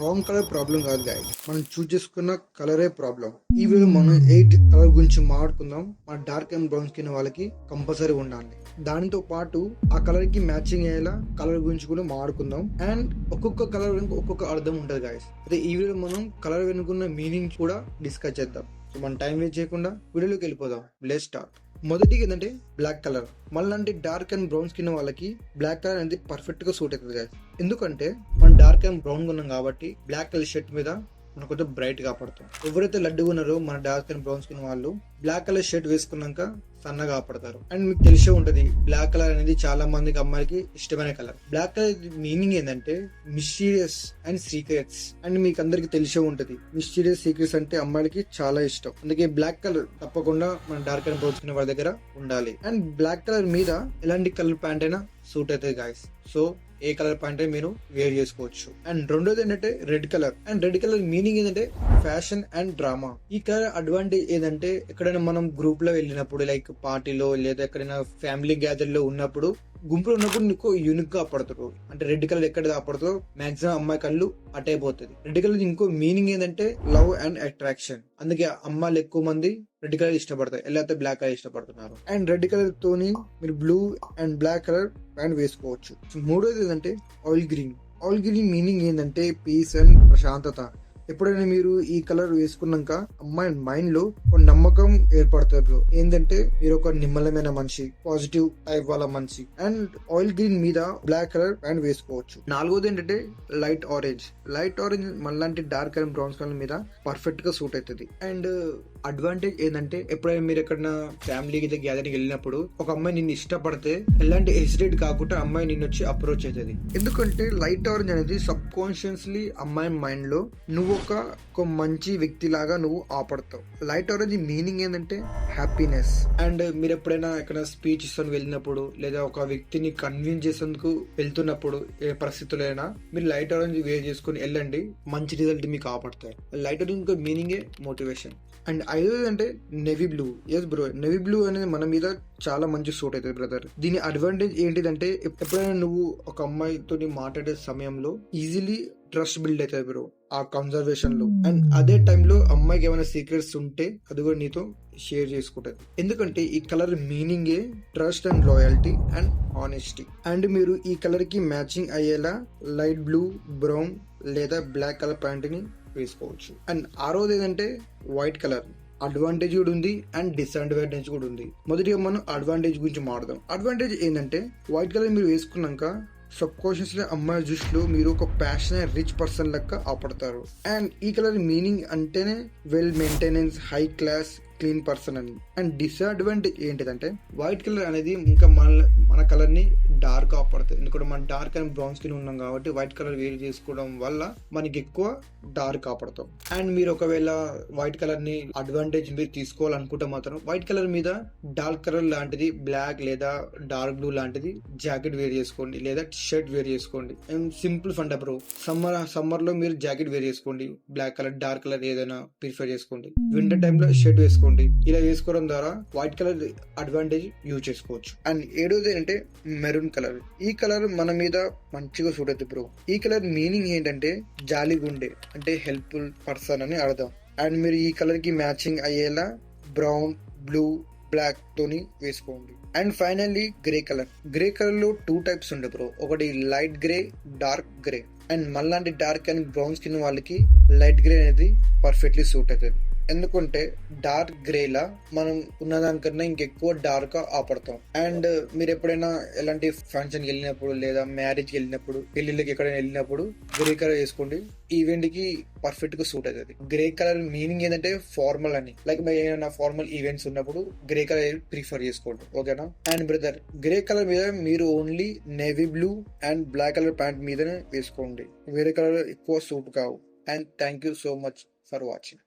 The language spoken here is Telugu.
స్ట్రాంగ్ కలర్ ప్రాబ్లం కాదు గాయస్, మనం చూస్ చేసుకున్న కలరే ప్రాబ్లం. ఈ వీడియో మనం 8 కలర్ గురించి మాట్లాడుకుందాం. మన డార్క్ అండ్ బ్రౌన్ స్కిన్ వాళ్ళకి కంపల్సరీ ఉండాలి. దానితో పాటు ఆ కలర్ కి మ్యాచింగ్ అయ్యేలా కలర్ గురించి కూడా మాట్లాడుకుందాం. అండ్ ఒక్కొక్క కలర్ వెనుక ఒక్కొక్క అర్థం ఉంటుంది గాయస్. అయితే ఈ వీడియో మనం కలర్ వెనుకున్న మీనింగ్ కూడా డిస్కస్ చేద్దాం. సో మనం టైం వేస్ట్ చేయకుండా వీడియోలోకి వెళ్ళిపోదాం. Let's start. మొదటిగా ఏంటంటే బ్లాక్ కలర్. మళ్ళీ డార్క్ అండ్ బ్రౌన్ స్కిన్ వాళ్ళకి బ్లాక్ కలర్ అనేది పర్ఫెక్ట్ గా సూట్ అవుతుంది గాయస్. ఎందుకంటే మనం డార్క్ అండ్ బ్రౌన్ ఉన్నాం కాబట్టి బ్లాక్ కలర్ షర్ట్ మీద మనం కొంచెం బ్రైట్ గా పడతాం. ఎవరైతే లడ్డుగా ఉన్నారో మన డార్క్ అండ్ బ్రౌన్ స్కిన్ వాళ్ళు బ్లాక్ కలర్ షర్ట్ వేసుకున్నాక సన్నగా పడతారు. అండ్ మీకు తెలిసే ఉంటది, బ్లాక్ కలర్ అనేది చాలా మందికి అమ్మాయికి ఇష్టమైన కలర్. బ్లాక్ కలర్ మీనింగ్ ఏంటంటే మిస్టీరియస్ అండ్ సీక్రెట్స్. అండ్ మీకు అందరికి తెలిసే ఉంటది, మిస్టీరియస్ సీక్రెట్స్ అంటే అమ్మాయిలకి చాలా ఇష్టం. అందుకే బ్లాక్ కలర్ తప్పకుండా మన డార్క్ అండ్ బ్రౌన్ స్కిన్ వాళ్ళ దగ్గర ఉండాలి. అండ్ బ్లాక్ కలర్ మీద ఎలాంటి కలర్ ప్యాంట్ అయినా సూట్ అవుతుంది గాయస్. సో ఏ కలర్ ప్యాంట్ మీరు వేర్ చేసుకోవచ్చు. అండ్ రెండోది ఏంటంటే red colour. And red colour meaning ఏంటంటే ఫ్యాషన్ అండ్ డ్రామా. ఈ కలర్ అడ్వాంటేజ్ ఏంటంటే ఎక్కడైనా మనం గ్రూప్ లో వెళ్ళినప్పుడు, లైక్ పార్టీలో లేదా ఎక్కడైనా ఫ్యామిలీ గ్యాదర్ లో ఉన్నప్పుడు, గుంపులో ఉన్నప్పుడు నీకు యూనిక్ గా పడతారు. అంటే రెడ్ కలర్ ఎక్కడ పడుతుందో మాక్సిమం అమ్మాయి కళ్ళు అటైపోతుంది. రెడ్ కలర్ ఇంకో మీనింగ్ ఏంటంటే లవ్ అండ్ అట్రాక్షన్. అందుకే అమ్మాయిలు ఎక్కువ మంది రెడ్ కలర్ ఇష్టపడతారు, ఎలా అయితే బ్లాక్ కలర్ ఇష్టపడుతున్నారు. అండ్ రెడ్ కలర్ తోని మీరు blue and black colour pant వేసుకోవచ్చు. మూడోది ఏంటంటే oil green. Oil green meaning ఏంటంటే పీస్ అండ్ ప్రశాంతత. ఎప్పుడైనా మీరు ఈ కలర్ వేసుకున్నాక అమ్మాయి మైండ్ లో ఒక నమ్మకం ఏర్పడుతుంది. ఏంటంటే మీరు ఒక నిమ్మలమైన మనిషి, పాజిటివ్ టైప్ వాళ్ళ మనిషి. అండ్ ఆయిల్ గ్రీన్ మీద బ్లాక్ కలర్ ప్యాంట్ వేసుకోవచ్చు. నాలుగోది ఏంటంటే లైట్ ఆరెంజ్. లైట్ ఆరెంజ్ మళ్ళీ డార్క్ అండ్ బ్రౌన్ కలర్ మీద పర్ఫెక్ట్ గా సూట్ అవుతుంది. అండ్ అడ్వాంటేజ్ ఏంటంటే ఎప్పుడైనా మీరు ఎక్కడైనా ఫ్యామిలీ గ్యాదరింగ్ వెళ్ళినప్పుడు ఒక అమ్మాయి నిన్ను ఇష్టపడితే ఎలాంటి హెసిటేట్ కాకుండా అమ్మాయి నిన్ను వచ్చి అప్రోచ్ అవుతుంది. ఎందుకంటే లైట్ ఆరెంజ్ అనేది సబ్ కాన్షియస్లీ అమ్మాయి మైండ్ లో నువ్వు ఒక మంచి వ్యక్తి లాగా నువ్వు ఆపడతావు. లైట్ ఆరెంజ్ మీనింగ్ ఏంటంటే హ్యాపీనెస్. అండ్ మీరు ఎప్పుడైనా ఎక్కడ స్పీచ్ ఇస్తాను వెళ్ళినప్పుడు, లేదా ఒక వ్యక్తిని కన్విన్స్ చేసేందుకు వెళ్తున్నప్పుడు, ఏ పరిస్థితులైనా మీరు లైట్ ఆరెంజ్ వేర్ చేసుకుని వెళ్ళండి, మంచి రిజల్ట్ మీకు ఆపడతారు. లైట్ ఆరెంజ్ ఇంకో మీనింగే మోటివేషన్. అండ్ ఐదోది అంటే navy blue. Yes bro, navy blue అనేది మన మీద చాలా మంచి సూట్ అవుతుంది బ్రదర్. దీని అడ్వాంటేజ్ ఏంటిదంటే ఎప్పుడైనా నువ్వు ఒక అమ్మాయితో మాట్లాడే సమయంలో ఈజీలీ ట్రస్ట్ బిల్డ్ అవుతుంది బ్రో ఆ కన్జర్వేషన్ లో. అండ్ అదే టైంలో అమ్మాయికి ఏమైనా సీక్రెట్స్ ఉంటే అది కూడా నీతో షేర్ చేసుకుంటది. ఎందుకంటే ఈ కలర్ మీనింగే trust and loyalty and honesty. And మీరు ఈ కలర్ కి మ్యాచింగ్ అయ్యేలా లైట్ బ్లూ, బ్రౌన్ లేదా బ్లాక్ కలర్ ప్యాంట్ ని వేసుకోవచ్చు. అండ్ ఆరోది ఏంటంటే వైట్ కలర్. అడ్వాంటేజ్ కూడా ఉంది అండ్ డిసడ్వాంటేజ్ కూడా ఉంది. మొదటిగా మనం అడ్వాంటేజ్ గురించి మాట్లాడదాం. అడ్వాంటేజ్ ఏంటంటే వైట్ కలర్ మీరు వేసుకున్నాక సబ్ కాన్షియస్లీ అమ్మాయి దృష్టిలో మీరు ఒక ప్యాషనేట్ రిచ్ పర్సన్ లెక్క ఆపడతారు. అండ్ ఈ కలర్ మీనింగ్ అంటేనే well maintenance, high class, clean person అని. అండ్ డిసడ్వాంటేజ్ ఏంటిదంటే వైట్ కలర్ అనేది ఇంకా మన కలర్ ని డార్క్ ఆపడుతుంది. ఎందుకంటే మన డార్క్ అండ్ బ్రౌన్ స్కిన్ ఉన్నాం కాబట్టి వైట్ కలర్ వేర్ చేసుకోవడం వల్ల మనకి ఎక్కువ డార్క్ ఆపడతాం. అండ్ మీరు ఒకవేళ వైట్ కలర్ ని అడ్వాంటేజ్ మీరు తీసుకోవాలనుకుంటే మాత్రం వైట్ కలర్ మీద డార్క్ కలర్ లాంటిది, బ్లాక్ లేదా డార్క్ బ్లూ లాంటిది జాకెట్ వేర్ చేసుకోండి, లేదా షర్ట్ వేర్ చేసుకోండి. సింపుల్ ఫండ బ్రో. సమ్మర్ లో మీరు జాకెట్ వేర్ చేసుకోండి, బ్లాక్ కలర్, డార్క్ కలర్ ఏదైనా ప్రిఫర్ చేసుకోండి. వింటర్ టైమ్ లో షర్ట్ వేసుకోండి. ఇలా వేసుకోవడం ద్వారా వైట్ కలర్ అడ్వాంటేజ్ యూజ్ చేసుకోవచ్చు. అండ్ ఏడోది అంటే మెరూన్ కలర్. ఈ కలర్ మన మీద మంచిగా సూట్ అవుతుంది బ్రో. ఈ కలర్ మీనింగ్ ఏంటంటే జాలిగుండే, అంటే హెల్ప్ఫుల్ పర్సన్ అని అర్థం. అండ్ మీరు ఈ కలర్ కి మ్యాచింగ్ అయ్యేలా బ్రౌన్, బ్లూ, బ్లాక్ తోని వేసుకోండి. And finally grey colour. Grey colour లో 2 టైప్స్ ఉంటాయి బ్రో. ఒకటి light grey, dark grey. And మళ్ళీ డార్క్ అండ్ బ్రౌన్ స్కిన్ వాళ్ళకి లైట్ గ్రే అనేది పర్ఫెక్ట్లీ సూట్ అవుతుంది. ఎందుకంటే డార్క్ గ్రేలా మనం ఉన్నదానికన్నా ఇంకెక్కువ డార్క్ గా ఆపడతాం. అండ్ మీరు ఎప్పుడైనా ఎలాంటి ఫంక్షన్ వెళ్ళినప్పుడు, లేదా మ్యారేజ్ వెళ్ళినప్పుడు, పెళ్లిళ్ళకి ఎక్కడైనా వెళ్ళినప్పుడు గ్రే కలర్ వేసుకోండి. ఈవెంట్ కి పర్ఫెక్ట్ గా సూట్ అవుతుంది. గ్రే కలర్ మీనింగ్ ఏంటంటే ఫార్మల్ అని. లైక్ ఏమైనా ఫార్మల్ ఈవెంట్స్ ఉన్నప్పుడు గ్రే కలర్ ప్రిఫర్ చేసుకోండి, ఓకేనా. అండ్ బ్రదర్, గ్రే కలర్ మీద మీరు only navy blue and black colour pant మీదనే వేసుకోండి. వేరే కలర్ ఎక్కువ సూట్ కావు. And thank you so much for watching.